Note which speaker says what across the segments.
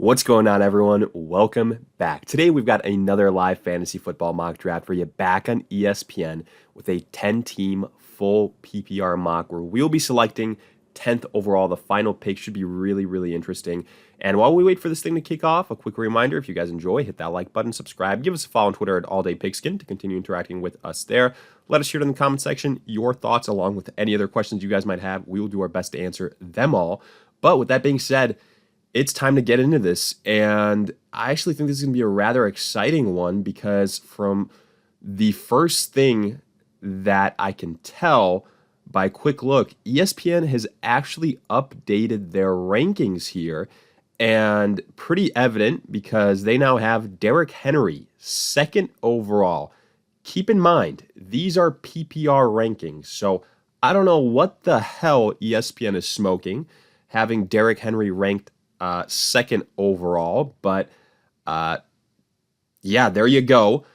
Speaker 1: What's going on, everyone? Welcome back. Today, we've got another live fantasy football mock draft for you back on ESPN with a 10-team full PPR mock where we'll be selecting 10th overall. The final pick should be really, really interesting. And while we wait for this thing to kick off, a quick reminder, if you guys enjoy, hit that like button, subscribe, give us a follow on Twitter at AllDayPigskin to continue interacting with us there. Let us hear it in the comment section, your thoughts along with any other questions you guys might have. We will do our best to answer them all. But with that being said, it's time to get into this, and I actually think this is going to be a rather exciting one because from the first thing that I can tell by quick look, ESPN has actually updated their rankings here, and pretty evident because they now have Derrick Henry second overall. Keep in mind, these are PPR rankings, so I don't know what the hell ESPN is smoking, having Derrick Henry ranked second overall, but yeah, there you go.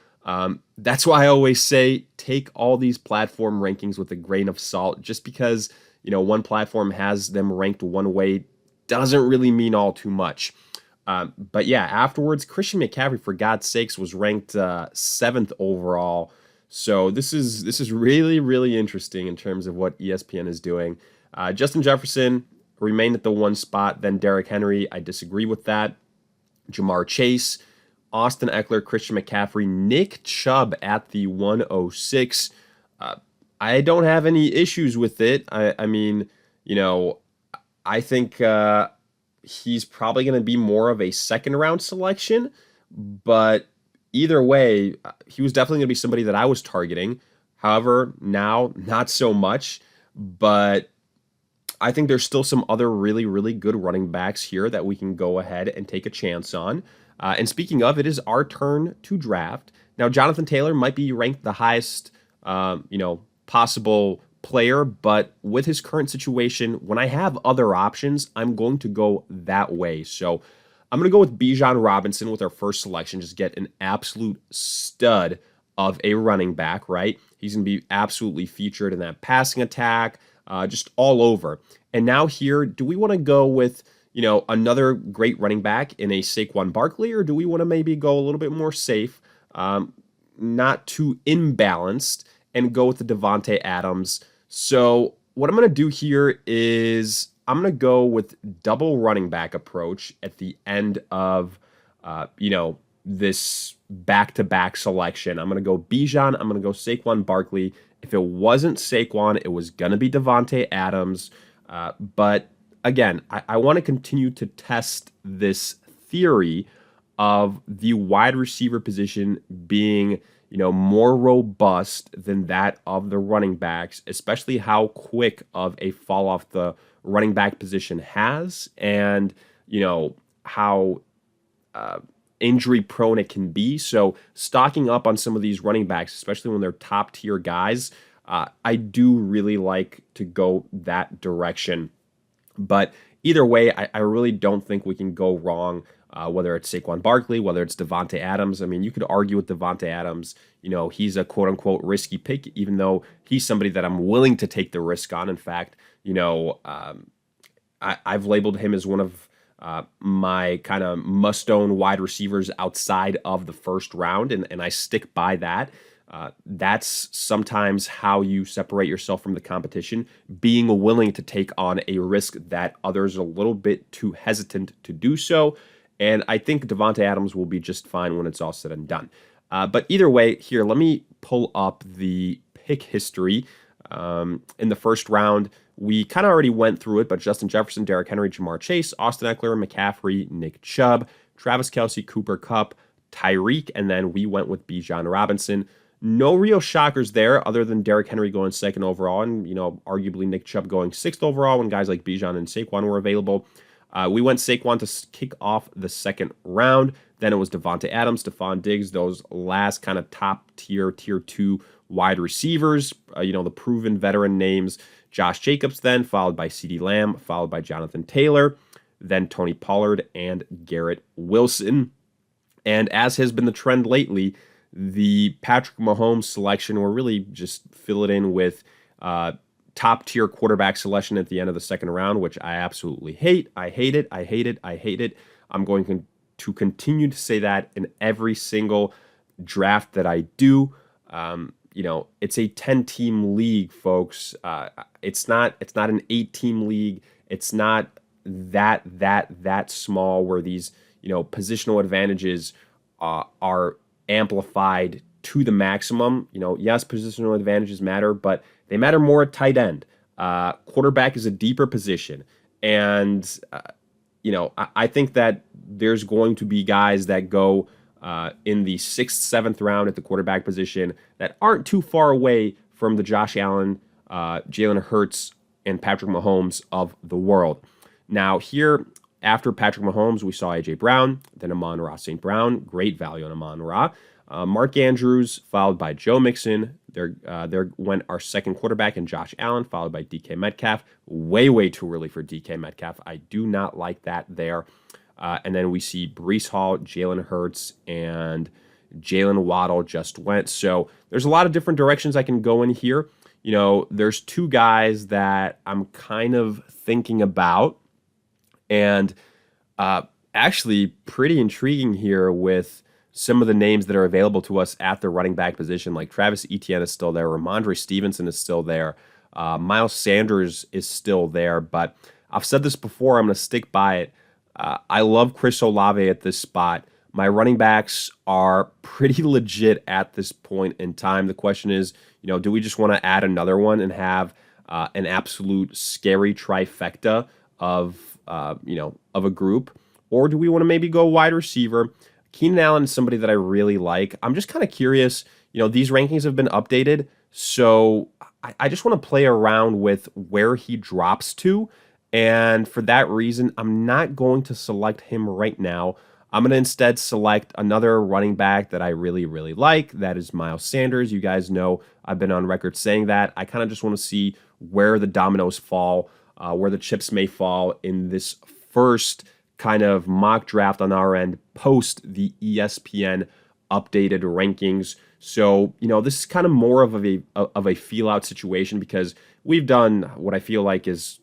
Speaker 1: That's why I always say take all these platform rankings with a grain of salt. Just because one platform has them ranked one way doesn't really mean all too much. But yeah, afterwards, Christian McCaffrey, for God's sakes, was ranked seventh overall. So this is really, really interesting in terms of what ESPN is doing. Justin Jefferson remained at the one spot, then Derrick Henry. I disagree with that. Jamar Chase, Austin Eckler, Christian McCaffrey, Nick Chubb at the 106. I don't have any issues with it. I mean, I think he's probably going to be more of a second round selection, but either way, he was definitely going to be somebody that I was targeting. However, now not so much, but I think there's still some other really, really good running backs here that we can go ahead and take a chance on. And speaking of, it is our turn to draft. Now, Jonathan Taylor might be ranked the highest, possible player, but with his current situation, when I have other options, I'm going to go that way. So I'm going to go with Bijan Robinson with our first selection, just get an absolute stud of a running back, right? He's going to be absolutely featured in that passing attack, just all over. And now here, do we want to go with, another great running back in a Saquon Barkley, or do we want to maybe go a little bit more safe, not too imbalanced, and go with the Devontae Adams? So what I'm going to do here is I'm going to go with double running back approach at the end of, this back-to-back selection. I'm going to go Bijan. I'm going to go Saquon Barkley. If it wasn't Saquon, it was going to be Devontae Adams. But again, I want to continue to test this theory of the wide receiver position being, more robust than that of the running backs, especially how quick of a fall off the running back position has, and, how injury prone it can be. So stocking up on some of these running backs, especially when they're top tier guys, I do really like to go that direction. But either way, I really don't think we can go wrong, whether it's Saquon Barkley, whether it's Devontae Adams. I mean, you could argue with Devontae Adams, he's a quote-unquote risky pick, even though he's somebody that I'm willing to take the risk on. In fact, I've labeled him as one of my kind of must-own wide receivers outside of the first round, and I stick by that. That's sometimes how you separate yourself from the competition, being willing to take on a risk that others are a little bit too hesitant to do so. And I think Devontae Adams will be just fine when it's all said and done. But either way, here, let me pull up the pick history. In the first round, we kind of already went through it, but Justin Jefferson, Derrick Henry, Jamar Chase, Austin Eckler, McCaffrey, Nick Chubb, Travis Kelce, Cooper Kupp, Tyreek, and then we went with Bijan Robinson. No real shockers there other than Derrick Henry going second overall and, arguably Nick Chubb going sixth overall when guys like Bijan and Saquon were available. We went Saquon to kick off the second round. Then it was Devontae Adams, Stephon Diggs, those last kind of top tier 2 wide receivers, the proven veteran names. Josh Jacobs then, followed by CeeDee Lamb, followed by Jonathan Taylor, then Tony Pollard and Garrett Wilson. And as has been the trend lately, the Patrick Mahomes selection, we're really just fill it in with top tier quarterback selection at the end of the second round, which I absolutely hate. I hate it. I'm going to continue to say that in every single draft that I do. It's a 10-team league, folks. It's not an 8-team league. It's not that small where these positional advantages are amplified to the maximum. Yes, positional advantages matter, but they matter more at tight end. Quarterback is a deeper position, and I think that there's going to be guys that go in the 6th, 7th round at the quarterback position that aren't too far away from the Josh Allen, Jalen Hurts, and Patrick Mahomes of the world. Now, here, after Patrick Mahomes, we saw A.J. Brown, then Amon-Ra St. Brown. Great value on Amon-Ra. Mark Andrews, followed by Joe Mixon. There went our second quarterback in Josh Allen, followed by DK Metcalf. Way too early for DK Metcalf. I do not like that there. And then we see Breece Hall, Jalen Hurts, and Jalen Waddle just went. So there's a lot of different directions I can go in here. There's two guys that I'm kind of thinking about, and actually pretty intriguing here with some of the names that are available to us at the running back position. Like Travis Etienne is still there, Ramondre Stevenson is still there, Miles Sanders is still there. But I've said this before, I'm going to stick by it. I love Chris Olave at this spot. My running backs are pretty legit at this point in time. The question is, do we just want to add another one and have an absolute scary trifecta of a group, or do we want to maybe go wide receiver? Keenan Allen is somebody that I really like. I'm just kind of curious. These rankings have been updated, so I just want to play around with where he drops to. And for that reason, I'm not going to select him right now. I'm going to instead select another running back that I really like. That is Miles Sanders. You guys know I've been on record saying that. I kind of just want to see where the dominoes fall, where the chips may fall in this first kind of mock draft on our end post the ESPN updated rankings. So, this is kind of more of a feel out situation because we've done what I feel like is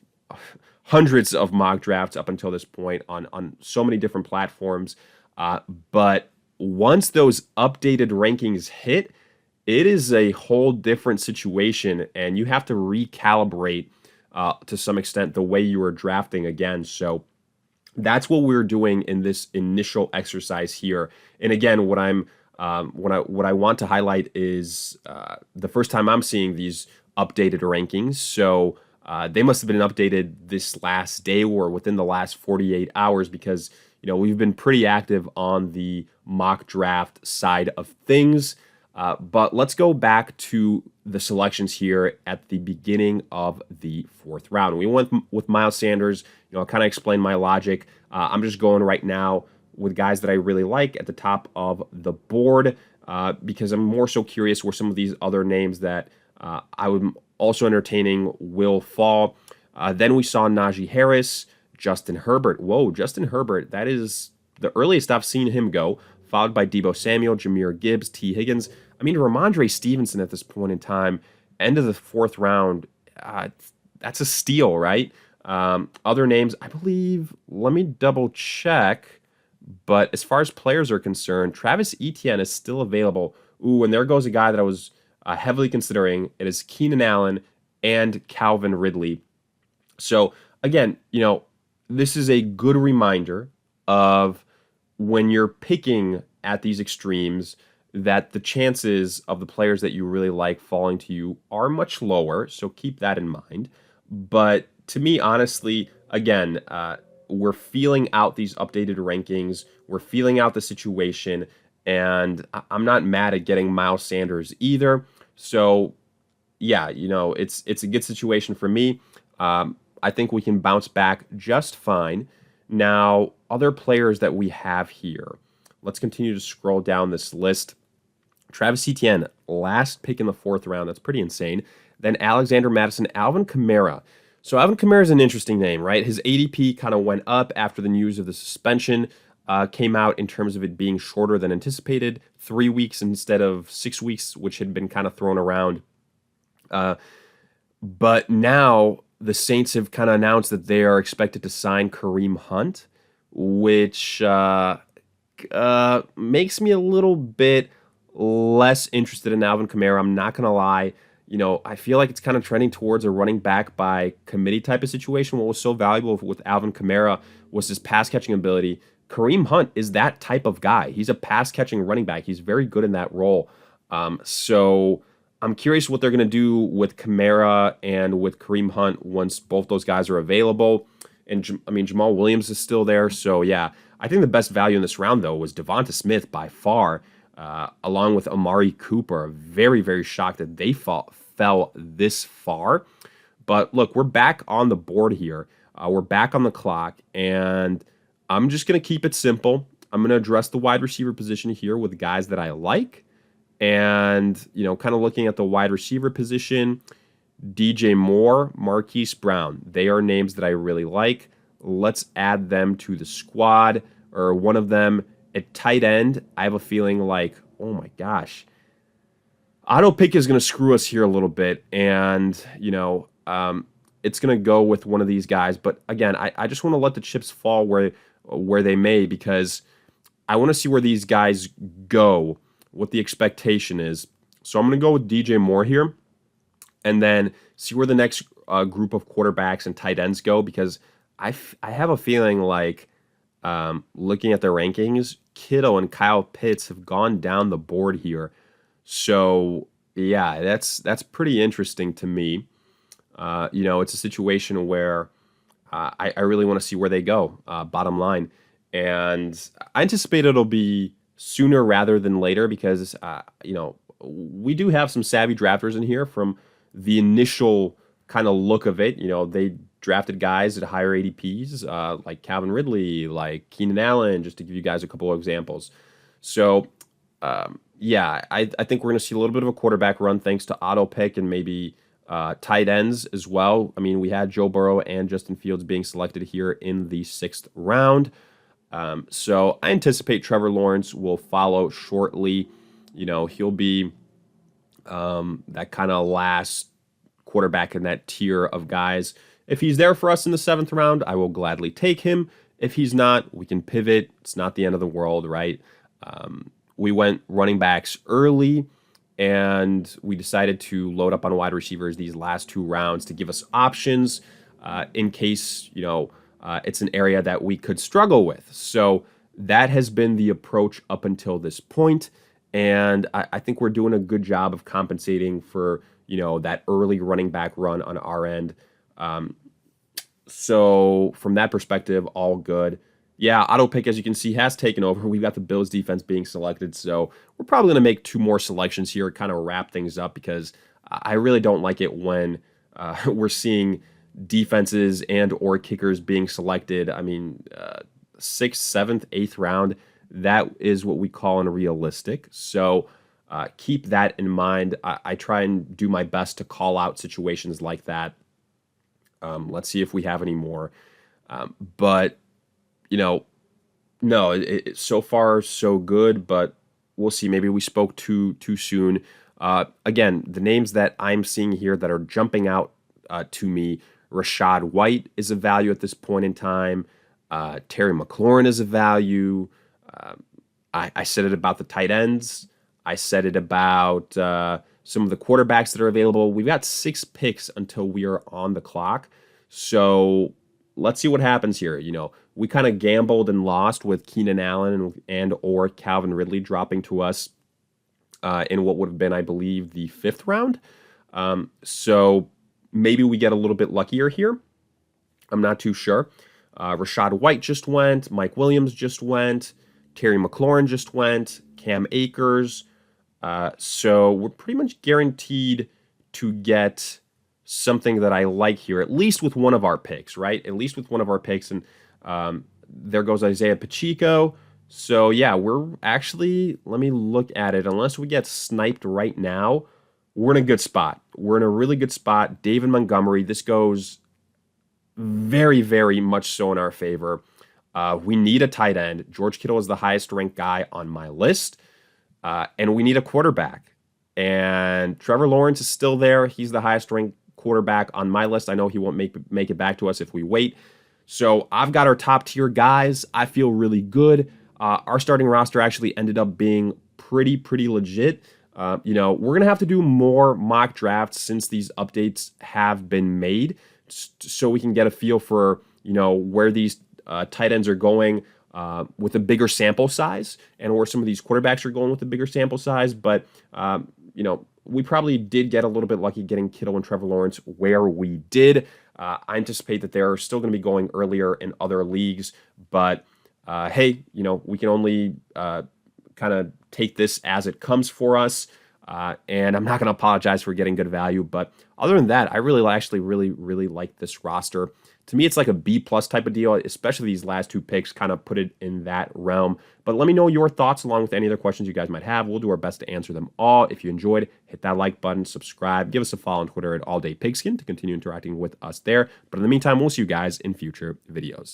Speaker 1: hundreds of mock drafts up until this point on so many different platforms. But once those updated rankings hit, it is a whole different situation, and you have to recalibrate to some extent the way you are drafting again. So that's what we're doing in this initial exercise here. And again, what I want to highlight is the first time I'm seeing these updated rankings. So they must have been updated this last day or within the last 48 hours because, we've been pretty active on the mock draft side of things. But let's go back to the selections here at the beginning of the 4th round. We went with Miles Sanders. I'll kind of explain my logic. I'm just going right now with guys that I really like at the top of the board because I'm more so curious where some of these other names that I would also entertaining will fall. Then we saw Najee Harris, Justin Herbert. Whoa, Justin Herbert. That is the earliest I've seen him go, followed by Deebo Samuel, Jahmyr Gibbs, T. Higgins. I mean, Ramondre Stevenson at this point in time, end of the 4th round, that's a steal, right? Other names, I believe, let me double check. But as far as players are concerned, Travis Etienne is still available. Ooh, and there goes a guy that I was heavily considering. It is Keenan Allen and Calvin Ridley. So again, this is a good reminder of when you're picking at these extremes that the chances of the players that you really like falling to you are much lower. So keep that in mind. But to me, honestly, again, we're feeling out these updated rankings. We're feeling out the situation. And I'm not mad at getting Miles Sanders either. So, yeah, it's a good situation for me. I think we can bounce back just fine. Now, other players that we have here. Let's continue to scroll down this list. Travis Etienne, last pick in the 4th round. That's pretty insane. Then Alexander Mattison, Alvin Kamara. So Alvin Kamara is an interesting name, right? His ADP kind of went up after the news of the suspension came out in terms of it being shorter than anticipated, 3 weeks instead of 6 weeks, which had been kind of thrown around. But now the Saints have kind of announced that they are expected to sign Kareem Hunt, which makes me a little bit less interested in Alvin Kamara. I'm not gonna lie. I feel like it's kind of trending towards a running back by committee type of situation. What was so valuable with Alvin Kamara was his pass catching ability. Kareem Hunt is that type of guy. He's a pass catching running back. He's very good in that role. So I'm curious what they're going to do with Kamara and with Kareem Hunt once both those guys are available. And I mean, Jamal Williams is still there. So yeah, I think the best value in this round though was Devonta Smith by far, along with Amari Cooper. Very, very shocked that they fell this far. But look, we're back on the board here. We're back on the clock, and I'm just going to keep it simple. I'm going to address the wide receiver position here with guys that I like. And, kind of looking at the wide receiver position, DJ Moore, Marquise Brown. They are names that I really like. Let's add them to the squad, or one of them at tight end. I have a feeling like, oh my gosh, auto pick is going to screw us here a little bit. And, it's going to go with one of these guys. But again, I just want to let the chips fall where they may, because I want to see where these guys go, what the expectation is. So I'm going to go with DJ Moore here, and then see where the next group of quarterbacks and tight ends go, because I have a feeling like, looking at the rankings, Kittle and Kyle Pitts have gone down the board here. So yeah, that's pretty interesting to me. It's a situation where I really want to see where they go, bottom line. And I anticipate it'll be sooner rather than later, because, we do have some savvy drafters in here. From the initial kind of look of it, they drafted guys at higher ADPs, like Calvin Ridley, like Keenan Allen, just to give you guys a couple of examples. So, yeah, I think we're going to see a little bit of a quarterback run thanks to auto pick, and maybe tight ends as well. I mean, we had Joe Burrow and Justin Fields being selected here in the 6th round. So I anticipate Trevor Lawrence will follow shortly. He'll be that kind of last quarterback in that tier of guys. If he's there for us in the 7th round, I will gladly take him. If he's not, we can pivot. It's not the end of the world, right? We went running backs early, and we decided to load up on wide receivers these last 2 rounds to give us options, in case, it's an area that we could struggle with. So that has been the approach up until this point, and I think we're doing a good job of compensating for, that early running back run on our end. So from that perspective, all good. Yeah, auto pick, as you can see, has taken over. We've got the Bills defense being selected, so we're probably going to make 2 more selections here, kind of wrap things up, because I really don't like it when we're seeing defenses and or kickers being selected. I mean, 6th, 7th, 8th round, that is what we call unrealistic. So keep that in mind. I try and do my best to call out situations like that. Let's see if we have any more. But no, so far so good, but we'll see. Maybe we spoke too soon. Again, the names that I'm seeing here that are jumping out to me: Rashad White is a value at this point in time. Terry McLaurin is a value. I said it about the tight ends. I said it about some of the quarterbacks that are available. We've got 6 picks until we are on the clock. So let's see what happens here. We kind of gambled and lost with Keenan Allen and or Calvin Ridley dropping to us in what would have been, I believe, the 5th round. So maybe we get a little bit luckier here. I'm not too sure. Rashad White just went. Mike Williams just went. Terry McLaurin just went. Cam Akers. So we're pretty much guaranteed to get something that I like here, at least with one of our picks, right? At least with one of our picks. And there goes Isaiah Pacheco. So yeah, we're actually, let me look at it. Unless we get sniped right now, we're in a good spot. We're in a really good spot. David Montgomery, this goes very, very much so in our favor. We need a tight end. George Kittle is the highest ranked guy on my list. And we need a quarterback. And Trevor Lawrence is still there. He's the highest ranked quarterback on my list. I know he won't make it back to us if we wait. So I've got our top tier guys. I feel really good. Our starting roster actually ended up being pretty legit. We're going to have to do more mock drafts since these updates have been made so we can get a feel for, where these tight ends are going with a bigger sample size and where some of these quarterbacks are going with a bigger sample size. But, we probably did get a little bit lucky getting Kittle and Trevor Lawrence where we did. I anticipate that they're still going to be going earlier in other leagues, but hey, we can only kind of take this as it comes for us. And I'm not going to apologize for getting good value, but other than that, I really like this roster. To me, it's like a B plus type of deal, especially these last two picks kind of put it in that realm. But let me know your thoughts along with any other questions you guys might have. We'll do our best to answer them all. If you enjoyed, hit that like button, subscribe, give us a follow on Twitter at alldaypigskin to continue interacting with us there. But in the meantime, we'll see you guys in future videos.